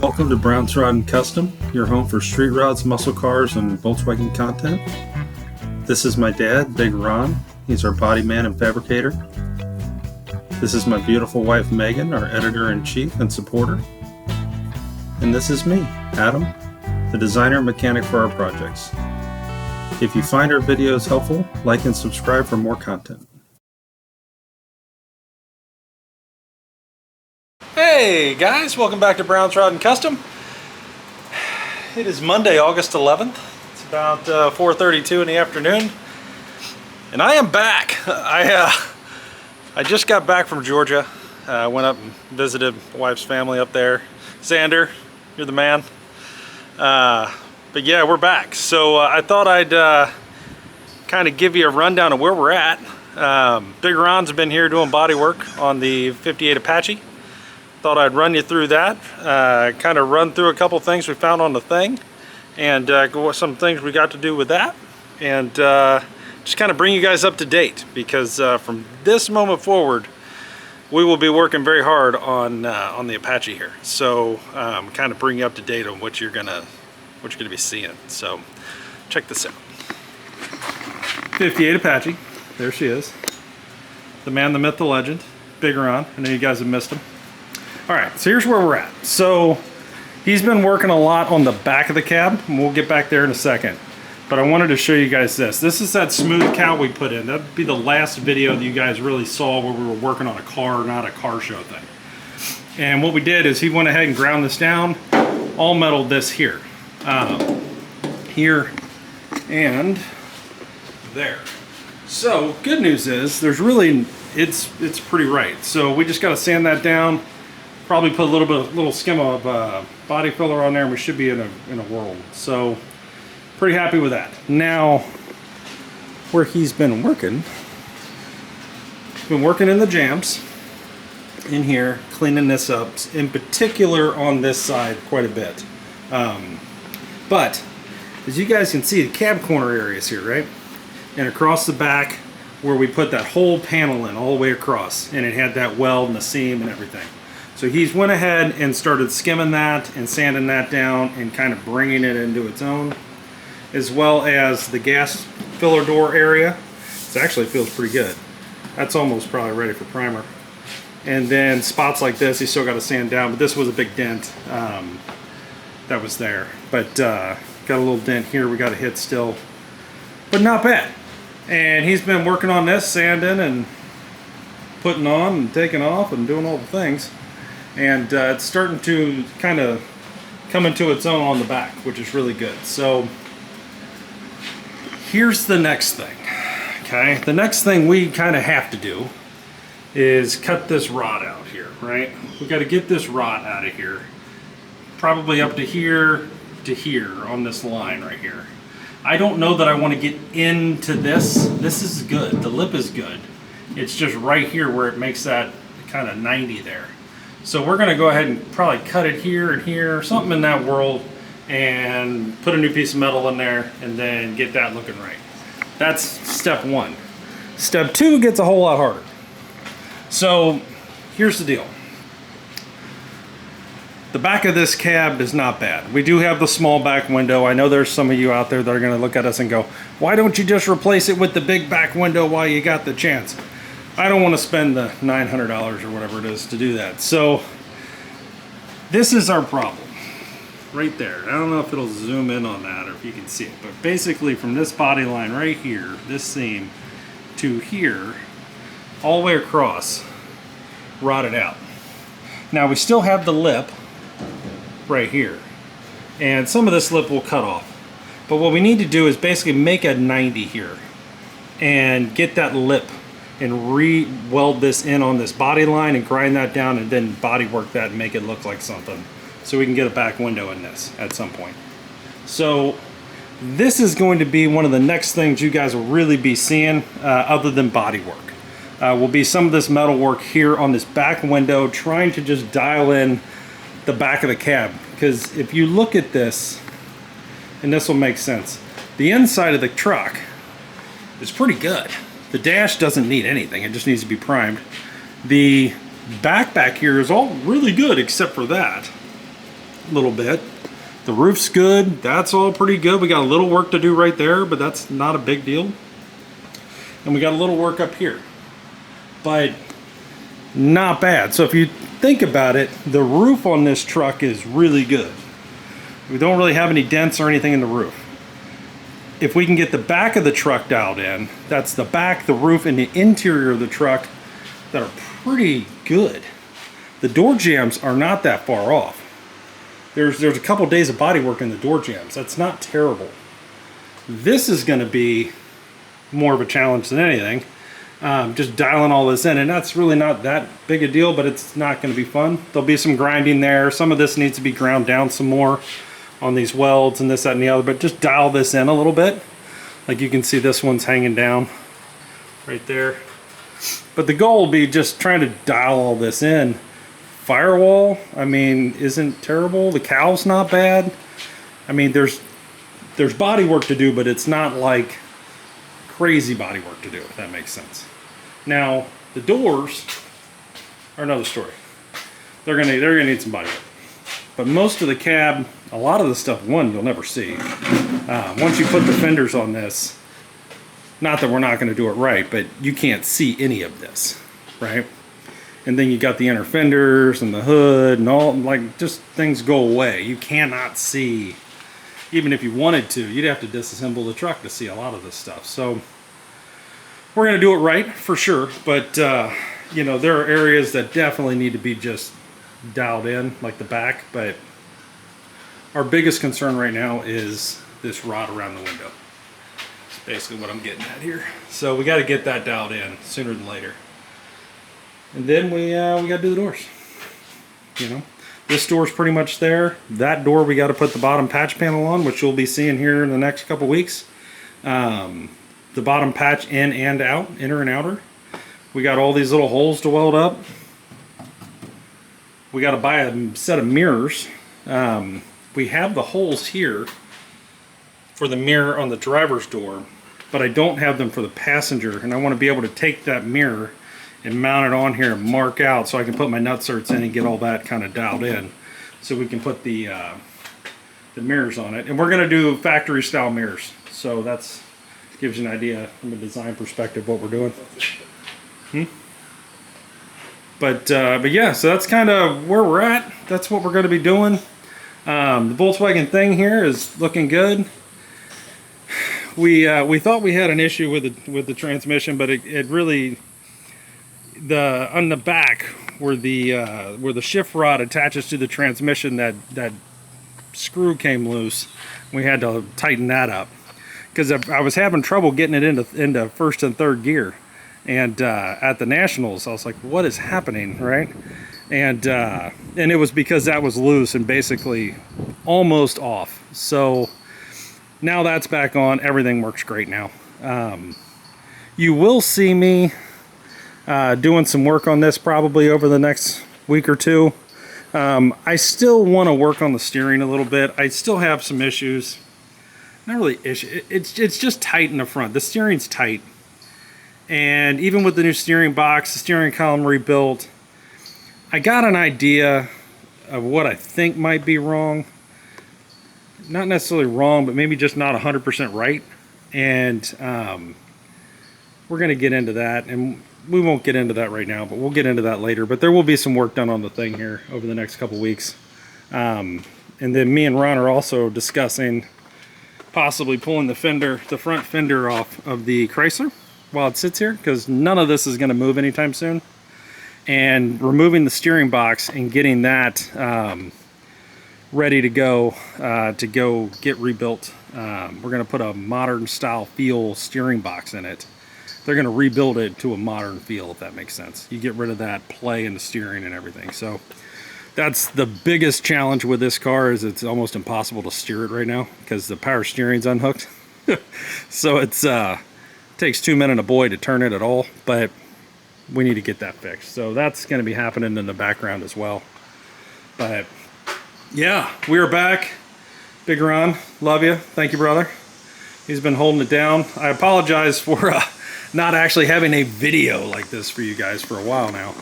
Welcome to Brown's Rod and Custom, your home for street rods, muscle cars, and Volkswagen content. This is my dad, Big Ron. He's our body man and fabricator. This is my beautiful wife, Megan, our editor-in-chief and supporter. And this is me, Adam, the designer and mechanic for our projects. If you find our videos helpful, like and subscribe for more content. Hey guys, welcome back to Brown's Rod and Custom. It is Monday, August 11th. It's about 4:32 in the afternoon, and I am back. I just got back from Georgia. Went up and visited my wife's family up there. Xander, you're the man. But yeah, we're back. So I thought I'd kind of give you a rundown of where we're at. Big Ron's been here doing body work on the 58 Apache. Thought I'd run you through that, kind of run through a couple things we found on the thing, and go with some things we got to do with that, and just kind of bring you guys up to date, because from this moment forward we will be working very hard on the Apache here. So kind of bring you up to date on what you're gonna be seeing. So check this out. 58 Apache, there she is. The man, the myth, the legend, Big Ron. I know you guys have missed him. Alright, so here's where we're at. So he's been working a lot on the back of the cab, and we'll get back there in a second. But I wanted to show you guys this. This is that smooth cowl we put in. That'd be the last video that you guys really saw where we were working on a car, not a car show thing. And what we did is he went ahead and ground this down, all metaled this here. Here and there. So good news is there's really, it's pretty right. So we just got to sand that down. Probably put a little skim of body filler on there, and we should be in a whirl. So pretty happy with that. Now, where he's been working in the jams in here, cleaning this up, in particular on this side quite a bit. But as you guys can see, the cab corner area is here, right? And across the back where we put that whole panel in all the way across, and it had that weld and the seam and everything. So he's went ahead and started skimming that and sanding that down and kind of bringing it into its own, as well as the gas filler door area. It actually feels pretty good. That's almost probably ready for primer. And then spots like this, he's still got to sand down, but this was a big dent that was there. But got a little dent here we got to hit still, but not bad. And he's been working on this, sanding and putting on and taking off and doing all the things. And it's starting to kind of come into its own on the back, which is really good. So here's the next thing, okay? The next thing we kind of have to do is cut this rod out here, right? We got to get this rod out of here, probably up to here on this line right here. I don't know that I want to get into this. This is good. The lip is good. It's just right here where it makes that kind of 90 there. So we're going to go ahead and probably cut it here and here, something in that world, and put a new piece of metal in there, and then get that looking right. That's step one. Step two gets a whole lot harder. So here's the deal. The back of this cab is not bad. We do have the small back window. I know there's some of you out there that are going to look at us and go, why don't you just replace it with the big back window while you got the chance? I don't want to spend the $900 or whatever it is to do that. So this is our problem right there. I don't know if it'll zoom in on that or if you can see it, but basically from this body line right here, this seam to here, all the way across, rotted out. Now we still have the lip right here, and some of this lip will cut off, but what we need to do is basically make a 90 here and get that lip and re-weld this in on this body line and grind that down, and then body work that and make it look like something, so we can get a back window in this at some point. So this is going to be one of the next things you guys will really be seeing, other than body work. Will be some of this metal work here on this back window, trying to just dial in the back of the cab, because if you look at this, and this will make sense, the inside of the truck is pretty good. The dash doesn't need anything, it just needs to be primed. The back here is all really good except for that. little bit. The roof's good. That's all pretty good. We got a little work to do right there, but that's not a big deal. And we got a little work up here, but not bad. So if you think about it, the roof on this truck is really good. We don't really have any dents or anything in the roof. If we can get the back of the truck dialed in, that's the back, the roof, and the interior of the truck that are pretty good. The door jambs are not that far off. There's a couple days of body work in the door jambs. That's not terrible. This is going to be more of a challenge than anything. Just dialing all this in, and that's really not that big a deal, but it's not going to be fun. There'll be some grinding there. Some of this needs to be ground down some more on these welds and this, that, and the other, but just dial this in a little bit. Like you can see this one's hanging down right there. But the goal will be just trying to dial all this in. Firewall, I mean, isn't terrible. The cow's not bad. I mean, there's body work to do, but it's not like crazy body work to do, if that makes sense. Now, the doors are another story. They're gonna need some body work. But most of the cab, a lot of the stuff, one, you'll never see. Once you put the fenders on this, not that we're not gonna do it right, but you can't see any of this, right? And then you got the inner fenders and the hood and all, like, just things go away. You cannot see, even if you wanted to, you'd have to disassemble the truck to see a lot of this stuff. So we're gonna do it right for sure, but you know, there are areas that definitely need to be just dialed in, like the back. But our biggest concern right now is this rod around the window. That's basically what I'm getting at here. So we got to get that dialed in sooner than later. And then we got to do the doors. You know, this door's pretty much there. That door we got to put the bottom patch panel on, which you'll be seeing here in the next couple weeks. The bottom patch in and out, inner and outer. We got all these little holes to weld up. We got to buy a set of mirrors. We have the holes here for the mirror on the driver's door, but I don't have them for the passenger, and I want to be able to take that mirror and mount it on here and mark out so I can put my nutserts in and get all that kind of dialed in so we can put the mirrors on it. And we're going to do factory style mirrors, so that's gives you an idea from a design perspective what we're doing. But yeah, so that's kind of where we're at. That's what we're going to be doing. The Volkswagen thing here is looking good. We thought we had an issue with the transmission, but it really, on the back where the shift rod attaches to the transmission, that screw came loose. We had to tighten that up because I was having trouble getting it into first and third gear. And at the Nationals, I was like, what is happening, right? And it was because that was loose and basically almost off. So now that's back on. Everything works great now. You will see me doing some work on this probably over the next week or two. I still want to work on the steering a little bit. I still have some issues. Not really issues. It's just tight in the front. The steering's tight. And even with the new steering box, the steering column rebuilt, I got an idea of what I think might be wrong. Not necessarily wrong, but maybe just not 100% right. And we're going to get into that. And we won't get into that right now, but we'll get into that later. But there will be some work done on the thing here over the next couple weeks. And then me and Ron are also discussing possibly pulling the front fender off of the Chrysler while it sits here, because none of this is going to move anytime soon, and removing the steering box and getting that ready to go get rebuilt. We're going to put a modern style feel steering box in it. They're going to rebuild it to a modern feel, if that makes sense. You get rid of that play in the steering and everything. So that's the biggest challenge with this car, is it's almost impossible to steer it right now because the power steering's unhooked. So it's takes 2 men and a boy to turn it at all, but we need to get that fixed. So that's going to be happening in the background as well. But yeah, we are back. Big Ron, love you. Thank you, brother. He's been holding it down. I apologize for not actually having a video like this for you guys for a while now.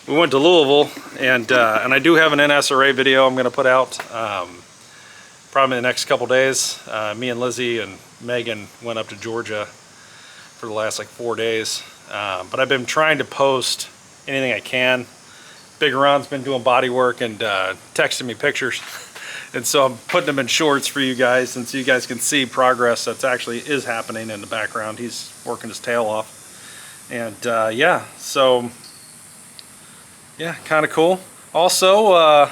we went to Louisville, and I do have an NSRA video I'm going to put out probably in the next couple days. Me and Lizzie and Megan went up to Georgia for the last like 4 days, but I've been trying to post anything I can. Big Ron's been doing body work and texting me pictures, and so I'm putting them in shorts for you guys, and so you guys can see progress that's actually is happening in the background. He's working his tail off, and yeah, so yeah, kind of cool. Also,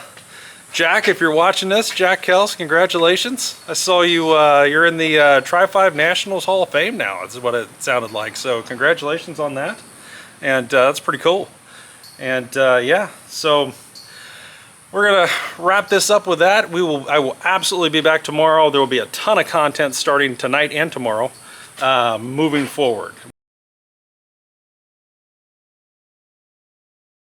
Jack, if you're watching this, Jack Kels, congratulations. I saw you, you're in the Tri-5 Nationals Hall of Fame now, is what it sounded like. So congratulations on that. And that's pretty cool. And yeah, so we're gonna wrap this up with that. I will absolutely be back tomorrow. There will be a ton of content starting tonight and tomorrow, moving forward.